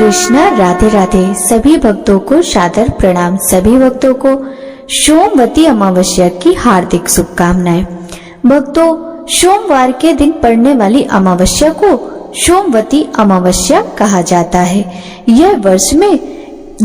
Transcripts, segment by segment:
कृष्ण, राधे राधे। सभी भक्तों को सादर प्रणाम। सभी भक्तों को सोमवती अमावस्या की हार्दिक शुभकामनाएं। भक्तों, सोमवार के दिन पड़ने वाली अमावस्या को सोमवती अमावस्या कहा जाता है। यह वर्ष में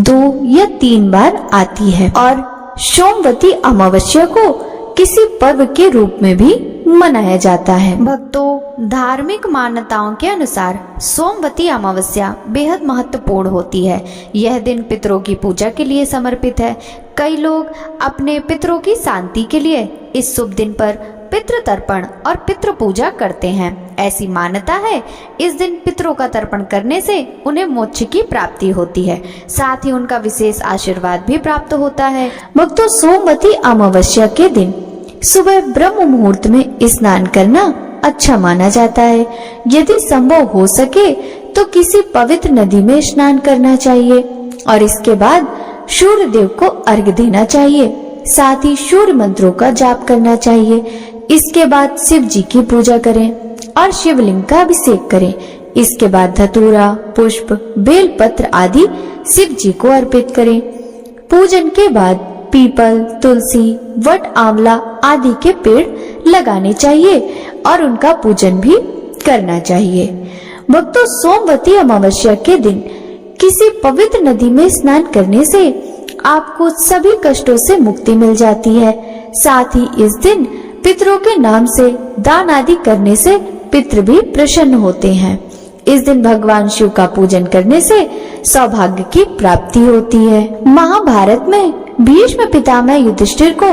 2 या 3 बार आती है और सोमवती अमावस्या को किसी पर्व के रूप में भी मनाया जाता है। भक्तों, धार्मिक मान्यताओं के अनुसार सोमवती अमावस्या बेहद महत्वपूर्ण होती है। यह दिन पितरों की पूजा के लिए समर्पित है। कई लोग अपने पितरों की शांति के लिए इस शुभ दिन पर पितृ तर्पण और पितृ पूजा करते हैं। ऐसी मान्यता है इस दिन पितरों का तर्पण करने से उन्हें मोक्ष की प्राप्ति होती है, साथ ही उनका विशेष आशीर्वाद भी प्राप्त होता है। भक्तों, सोमवती अमावस्या के दिन सुबह ब्रह्म मुहूर्त में स्नान करना अच्छा माना जाता है। यदि संभव हो सके तो किसी पवित्र नदी में स्नान करना चाहिए और इसके बाद सूर्य देव को अर्घ्य देना चाहिए। साथ ही सूर्य मंत्रों का जाप करना चाहिए। इसके बाद शिव जी की पूजा करें और शिवलिंग का अभिषेक करें। इसके बाद धतूरा, पुष्प, बेलपत्र आदि शिव जी को अर्पित करें। पूजन के बाद पीपल, तुलसी, वट, आंवला आदि के पेड़ लगाने चाहिए और उनका पूजन भी करना चाहिए। भक्तों, सोमवती अमावस्या के दिन किसी पवित्र नदी में स्नान करने से आपको सभी कष्टों से मुक्ति मिल जाती है। साथ ही इस दिन पितरों के नाम से दान आदि करने से पितृ भी प्रसन्न होते हैं। इस दिन भगवान शिव का पूजन करने से सौभाग्य की प्राप्ति होती है। महाभारत में भीष्म पितामह युधिष्ठिर को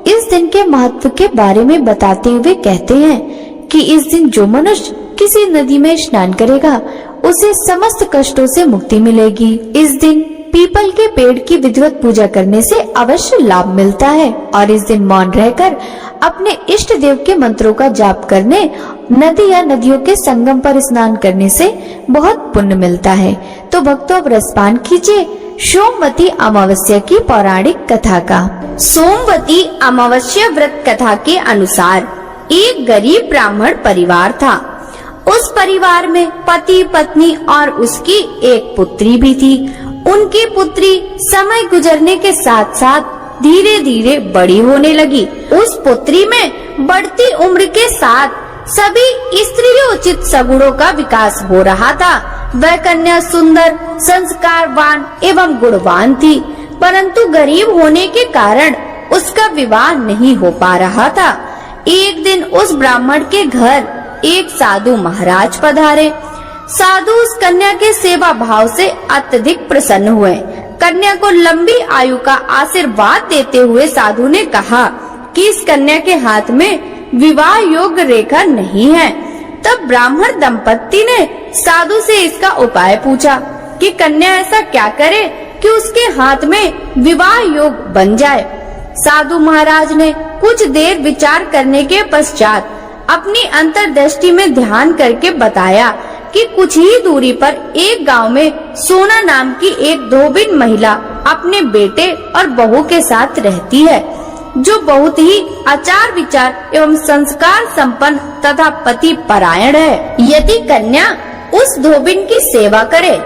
इस दिन के महत्व के बारे में बताते हुए कहते हैं कि इस दिन जो मनुष्य किसी नदी में स्नान करेगा उसे समस्त कष्टों से मुक्ति मिलेगी। इस दिन पीपल के पेड़ की विधिवत पूजा करने से अवश्य लाभ मिलता है और इस दिन मौन रहकर अपने इष्ट देव के मंत्रों का जाप करने, नदी या नदियों के संगम पर स्नान करने से बहुत पुण्य मिलता है। तो भक्तों, अब रसपान कीजिए सोमवती अमावस्या की पौराणिक कथा का। सोमवती अमावस्या व्रत कथा के अनुसार एक गरीब ब्राह्मण परिवार था। उस परिवार में पति, पत्नी और उसकी एक पुत्री भी थी। उनकी पुत्री समय गुजरने के साथ साथ धीरे धीरे बड़ी होने लगी। उस पुत्री में बढ़ती उम्र के साथ सभी स्त्रियोचित सगुणों का विकास हो रहा था। वह कन्या सुंदर, संस्कारवान एवं गुणवान थी, परंतु गरीब होने के कारण उसका विवाह नहीं हो पा रहा था। एक दिन उस ब्राह्मण के घर एक साधु महाराज पधारे। साधु उस कन्या के सेवा भाव से अत्यधिक प्रसन्न हुए। कन्या को लंबी आयु का आशीर्वाद देते हुए साधु ने कहा कि इस कन्या के हाथ में विवाह योग्य रेखा नहीं है। तब ब्राह्मण दंपत्ति ने साधु से इसका उपाय पूछा कि कन्या ऐसा क्या करे कि उसके हाथ में विवाह योग बन जाए। साधु महाराज ने कुछ देर विचार करने के पश्चात अपनी अंतर्दृष्टि में ध्यान करके बताया कि कुछ ही दूरी पर एक गांव में सोना नाम की एक धोबिन महिला अपने बेटे और बहू के साथ रहती है, जो बहुत ही आचार विचार एवं संस्कार संपन्न तथा पति परायण है। यदि कन्या उस धोबिन की सेवा करे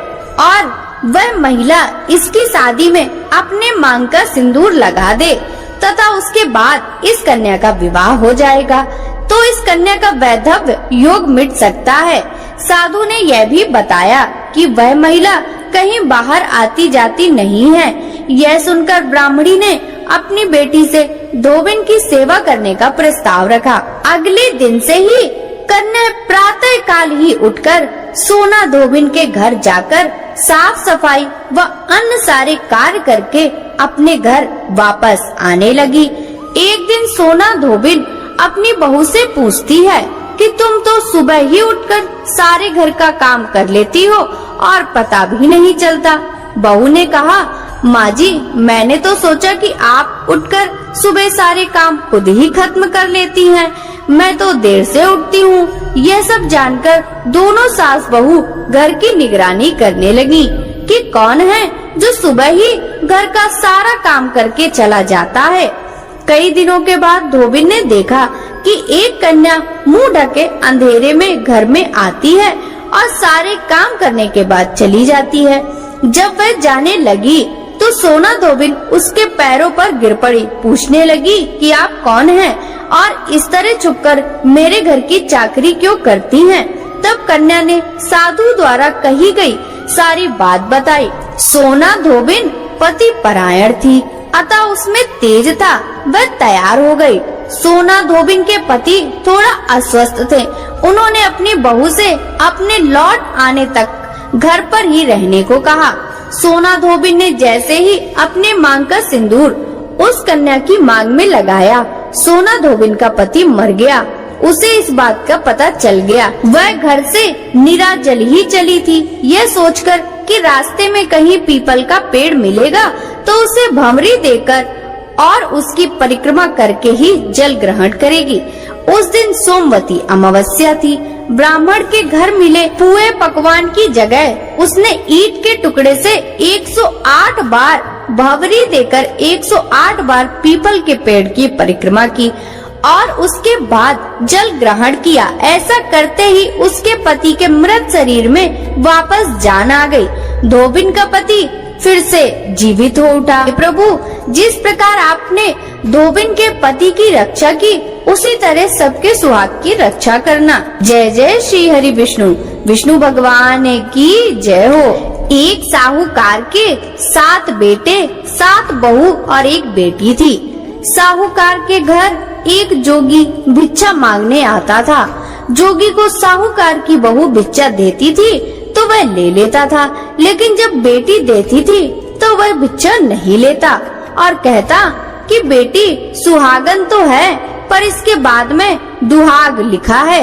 और वह महिला इसकी शादी में अपने मांग का सिंदूर लगा दे तथा उसके बाद इस कन्या का विवाह हो जाएगा, तो इस कन्या का वैधव्य योग मिट सकता है। साधु ने यह भी बताया कि वह महिला कहीं बाहर आती जाती नहीं है। यह सुनकर ब्राह्मणी ने अपनी बेटी से धोबिन की सेवा करने का प्रस्ताव रखा। अगले दिन से ही कन्या प्रातः काल ही उठकर सोना धोबिन के घर जाकर साफ सफाई व अन्य सारे कार्य करके अपने घर वापस आने लगी। एक दिन सोना धोबिन अपनी बहू से पूछती है कि तुम तो सुबह ही उठकर सारे घर का काम कर लेती हो और पता भी नहीं चलता। बहू ने कहा, माँ जी, मैंने तो सोचा कि आप उठकर सुबह सारे काम खुद ही खत्म कर लेती हैं। मैं तो देर से उठती हूँ। यह सब जानकर दोनों सास बहू घर की निगरानी करने लगी कि कौन है जो सुबह ही घर का सारा काम करके चला जाता है। कई दिनों के बाद धोबिन ने देखा कि एक कन्या मुंह ढके अंधेरे में घर में आती है और सारे काम करने के बाद चली जाती है। जब वह जाने लगी तो सोना धोबिन उसके पैरों पर गिर पड़ी। पूछने लगी कि आप कौन हैं और इस तरह छुपकर मेरे घर की चाकरी क्यों करती हैं? तब कन्या ने साधु द्वारा कही गई सारी बात बताई। सोना धोबिन पति परायण थी, अतः उसमें तेज था। वह तैयार हो गई। सोना धोबिन के पति थोड़ा अस्वस्थ थे। उन्होंने अपनी बहू से अपने लौट आने तक घर पर ही रहने को कहा। सोना धोबिन ने जैसे ही अपने मांग का सिंदूर उस कन्या की मांग में लगाया, सोना धोबिन का पति मर गया। उसे इस बात का पता चल गया। वह घर से निराजल ही चली थी, यह सोचकर कि रास्ते में कहीं पीपल का पेड़ मिलेगा तो उसे भंवरी देकर और उसकी परिक्रमा करके ही जल ग्रहण करेगी। उस दिन सोमवती अमावस्या थी। ब्राह्मण के घर मिले पुए पकवान की जगह उसने ईंट के टुकड़े से 108 बार भंवरी देकर 108 बार पीपल के पेड़ की परिक्रमा की और उसके बाद जल ग्रहण किया। ऐसा करते ही उसके पति के मृत शरीर में वापस जान आ गई। धोबिन का पति फिर से जीवित हो उठा। प्रभु, जिस प्रकार आपने धोबिन के पति की रक्षा की, उसी तरह सबके सुहाग की रक्षा करना। जय जय श्री हरि विष्णु। विष्णु भगवान की जय हो। एक साहूकार के 7 बेटे, 7 बहू और 1 बेटी थी। साहूकार के घर एक जोगी भिक्षा मांगने आता था। जोगी को साहूकार की बहू भिक्षा देती थी तो वह ले लेता था, लेकिन जब बेटी देती थी तो वह भिक्षा नहीं लेता और कहता कि बेटी सुहागन तो है पर इसके बाद में दुहाग लिखा है।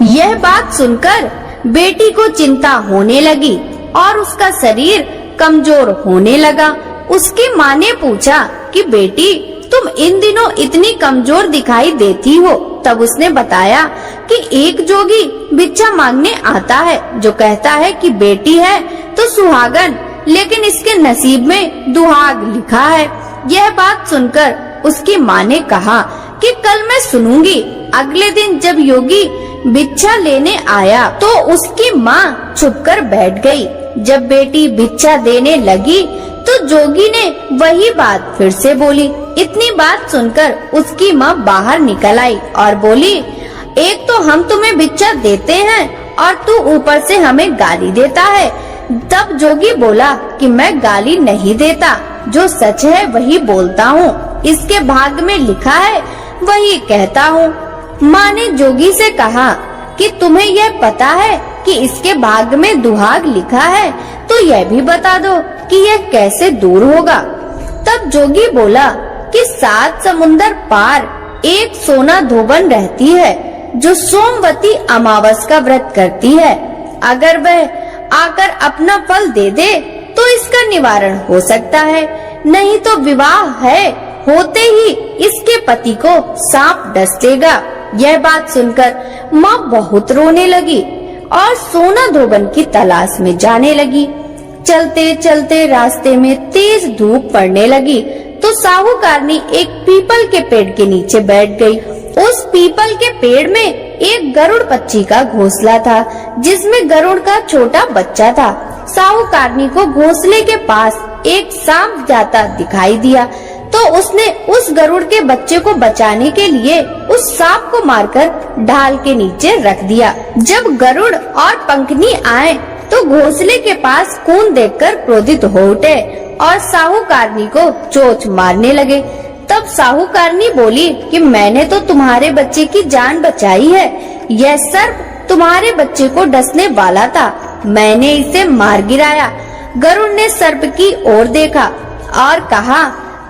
यह बात सुनकर बेटी को चिंता होने लगी और उसका शरीर कमजोर होने लगा। उसकी माँ ने पूछा कि बेटी, तुम इन दिनों इतनी कमजोर दिखाई देती हो। तब उसने बताया कि एक जोगी भिक्षा मांगने आता है जो कहता है कि बेटी है तो सुहागन, लेकिन इसके नसीब में दुहाग लिखा है। यह बात सुनकर उसकी माँ ने कहा कि कल मैं सुनूंगी। अगले दिन जब योगी भिक्षा लेने आया तो उसकी माँ छुपकर बैठ गई। जब बेटी भिक्षा देने लगी तो जोगी ने वही बात फिर से बोली। इतनी बात सुनकर उसकी माँ बाहर निकल आई और बोली, एक तो हम तुम्हें भिक्षा देते हैं और तू ऊपर से हमें गाली देता है। तब जोगी बोला कि मैं गाली नहीं देता, जो सच है वही बोलता हूँ। इसके भाग में लिखा है वही कहता हूँ। माँ ने जोगी से कहा कि तुम्हें यह पता है कि इसके भाग में दुहाग लिखा है, तो यह भी बता दो कि यह कैसे दूर होगा। तब जोगी बोला कि 7 समुंदर पार एक सोना धोबन रहती है जो सोमवती अमावस का व्रत करती है। अगर वह आकर अपना फल दे दे तो इसका निवारण हो सकता है, नहीं तो विवाह है होते ही इसके पति को सांप डस लेगा। यह बात सुनकर माँ बहुत रोने लगी और सोना धोबन की तलाश में जाने लगी। चलते चलते रास्ते में तेज धूप पड़ने लगी तो साहूकारनी एक पीपल के पेड़ के नीचे बैठ गई। उस पीपल के पेड़ में एक गरुड़ पक्षी का घोंसला था जिसमें गरुड़ का छोटा बच्चा था। साहूकारनी को घोंसले के पास एक सांप जाता दिखाई दिया तो उसने उस गरुड़ के बच्चे को बचाने के लिए उस सांप को मारकर ढाल के नीचे रख दिया। जब गरुड़ और पंखनी आए तो घोंसले के पास खून देखकर क्रोधित हो उठे और साहूकारनी को चोंच मारने लगे। तब साहूकारनी बोली कि मैंने तो तुम्हारे बच्चे की जान बचाई है। यह सर्प तुम्हारे बच्चे को डसने वाला था, मैंने इसे मार गिराया। गरुड़ ने सर्प की ओर देखा और कहा,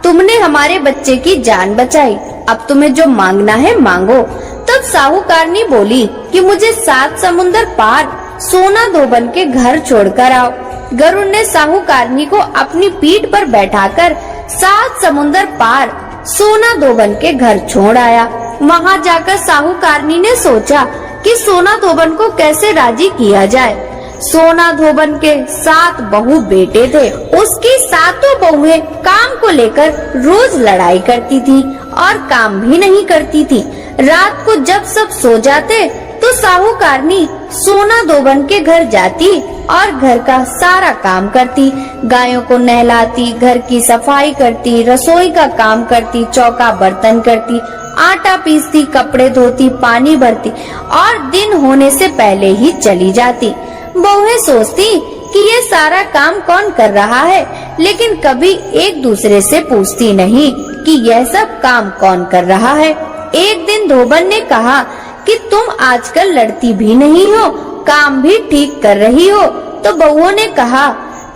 तुमने हमारे बच्चे की जान बचाई, अब तुम्हें जो मांगना है मांगो। तब साहूकारनी बोली कि मुझे 7 समुंदर पार सोना धोबन के घर छोड़कर आओ। गरुड़ ने साहूकारनी को अपनी पीठ पर बैठाकर 7 समुंदर पार सोना धोबन के घर छोड़ आया। वहाँ जाकर साहूकारनी ने सोचा कि सोना धोबन को कैसे राजी किया जाए। सोना धोबन के 7 बहू बेटे थे। उसकी 7 बहुएं काम को लेकर रोज लड़ाई करती थी और काम भी नहीं करती थी। रात को जब सब सो जाते तो साहूकारनी सोना धोबन के घर जाती और घर का सारा काम करती, गायों को नहलाती, घर की सफाई करती, रसोई का काम करती, चौका बर्तन करती, आटा पीसती, कपड़े धोती, पानी भरती और दिन होने से पहले ही चली जाती। बहुएं सोचती कि ये सारा काम कौन कर रहा है, लेकिन कभी एक दूसरे से पूछती नहीं कि यह सब काम कौन कर रहा है। एक दिन धोबन ने कहा कि तुम आजकल लड़ती भी नहीं हो, काम भी ठीक कर रही हो। तो बहुओं ने कहा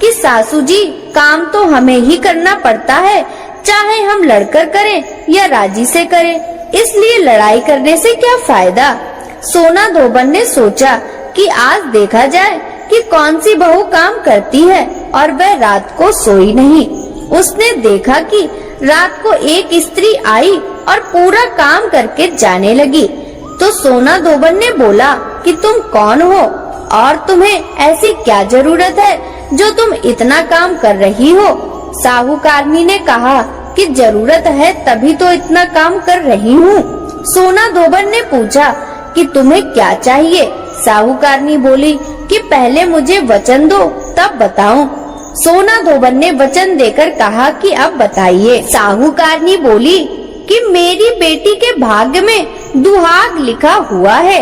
कि सासू जी, काम तो हमें ही करना पड़ता है, चाहे हम लड़कर करें या राजी से करें, इसलिए लड़ाई करने से क्या फायदा। सोना धोबन ने सोचा कि आज देखा जाए कि कौन सी बहू काम करती है, और वह रात को सोई नहीं। उसने देखा कि रात को एक स्त्री आई और पूरा काम करके जाने लगी। तो सोना धोबन ने बोला कि तुम कौन हो और तुम्हें ऐसी क्या जरूरत है जो तुम इतना काम कर रही हो। साहूकारनी ने कहा कि जरूरत है तभी तो इतना काम कर रही हूँ। सोना धोबन ने पूछा कि तुम्हें क्या चाहिए। साहूकारनी बोली कि पहले मुझे वचन दो तब बताऊं। सोना धोबन ने वचन देकर कहा कि अब बताइए। साहूकारनी बोली कि मेरी बेटी के भाग्य में दुहाग लिखा हुआ है,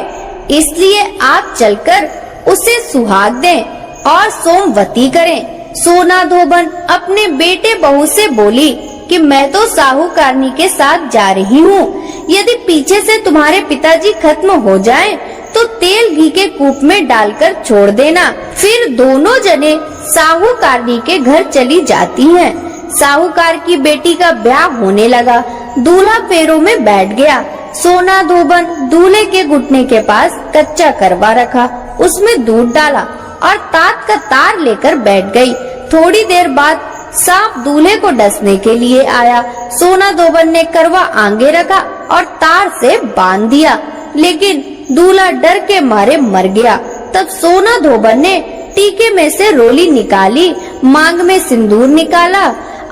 इसलिए आप चलकर उसे सुहाग दें और सोमवती करें। सोना धोबन अपने बेटे बहू से बोली कि मैं तो साहूकारनी के साथ जा रही हूँ, यदि पीछे से तुम्हारे पिताजी खत्म हो जाएं, तो तेल घी के कूप में डालकर छोड़ देना। फिर दोनों जने साहूकारनी के घर चली जाती हैं। साहूकार की बेटी का ब्याह होने लगा। दूल्हा फेरों में बैठ गया। सोना धोबन दूल्हे के घुटने के पास कच्चा करवा रखा, उसमें दूध डाला और तात का तार लेकर बैठ गई। थोड़ी देर बाद सांप दूल्हे को डसने के लिए आया। सोना धोबन ने करवा आगे रखा और तार से बांध दिया, लेकिन दूल्हा डर के मारे मर गया। तब सोना धोबन ने टीके में से रोली निकाली, मांग में सिंदूर निकाला,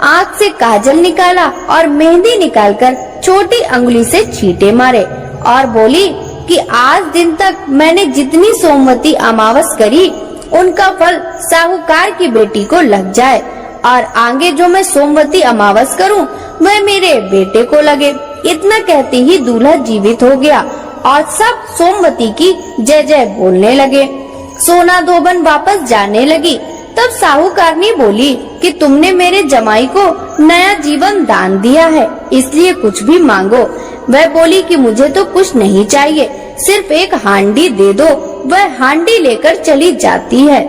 आँख से काजल निकाला और मेहंदी निकालकर छोटी अंगुली से छींटे मारे और बोली कि आज दिन तक मैंने जितनी सोमवती अमावस करी, उनका फल साहूकार की बेटी को लग जाए, और आगे जो मैं सोमवती अमावस करूं वह मेरे बेटे को लगे। इतना कहते ही दूल्हा जीवित हो गया और सब सोमवती की जय जय बोलने लगे। सोना धोबन वापस जाने लगी। तब साहूकारनी बोली कि तुमने मेरे जमाई को नया जीवन दान दिया है, इसलिए कुछ भी मांगो। वह बोली कि मुझे तो कुछ नहीं चाहिए, सिर्फ एक हांडी दे दो। वह हांडी लेकर चली जाती है।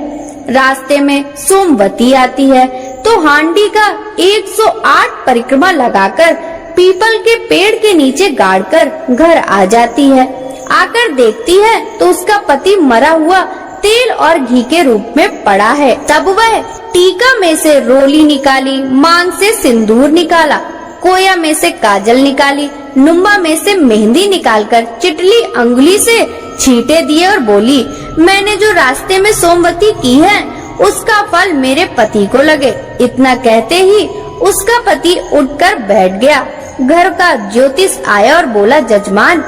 रास्ते में सोमवती आती है तो हांडी का 108 परिक्रमा लगाकर पीपल के पेड़ के नीचे गाड़कर घर आ जाती है। आकर देखती है तो उसका पति मरा हुआ तेल और घी के रूप में पड़ा है। तब वह टीका में से रोली निकाली, मांग से सिंदूर निकाला, कोया में से काजल निकाली, नुम्बा में से मेहंदी निकालकर चिटली अंगुली से छींटे दिए और बोली, मैंने जो रास्ते में सोमवती की है उसका फल मेरे पति को लगे। इतना कहते ही उसका पति उठकर बैठ गया। घर का ज्योतिष आया और बोला, जजमान,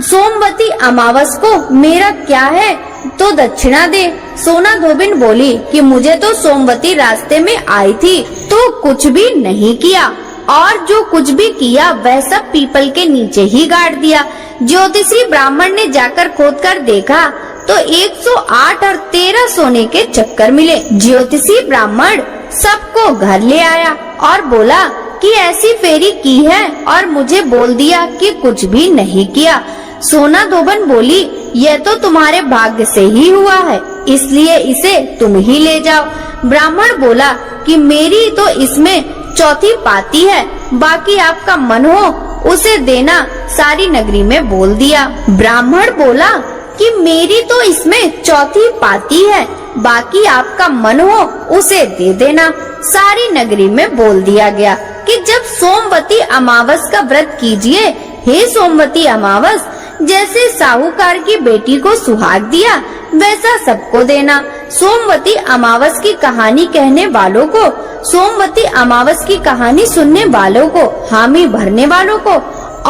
सोमवती अमावस को मेरा क्या है तो दक्षिणा दे। सोना धोबिन बोली कि मुझे तो सोमवती रास्ते में आई थी तो कुछ भी नहीं किया, और जो कुछ भी किया वह सब पीपल के नीचे ही गाड़ दिया। ज्योतिषी ब्राह्मण ने जाकर खोदकर देखा तो 108 और 13 सोने के चक्कर मिले। ज्योतिषी ब्राह्मण सबको घर ले आया और बोला कि ऐसी फेरी की है, और मुझे बोल दिया कि कुछ भी नहीं किया। सोना धोबन बोली, यह तो तुम्हारे भाग्य से ही हुआ है, इसलिए इसे तुम ही ले जाओ। ब्राह्मण बोला कि मेरी तो इसमें चौथी पाती है, बाकी आपका मन हो उसे देना, सारी नगरी में बोल दिया। ब्राह्मण बोला कि मेरी तो इसमें चौथी पाती है, बाकी आपका मन हो उसे दे देना, सारी नगरी में बोल दिया गया कि जब सोमवती अमावस का व्रत कीजिए, हे सोमवती अमावस, जैसे साहूकार की बेटी को सुहाग दिया वैसा सबको देना। सोमवती अमावस की कहानी कहने वालों को, सोमवती अमावस की कहानी सुनने वालों को, हामी भरने वालों को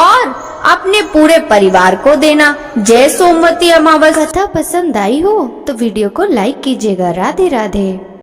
और अपने पूरे परिवार को देना। जय सोमवती अमावस्या। कथा पसंद आई हो तो वीडियो को लाइक कीजिएगा। राधे राधे।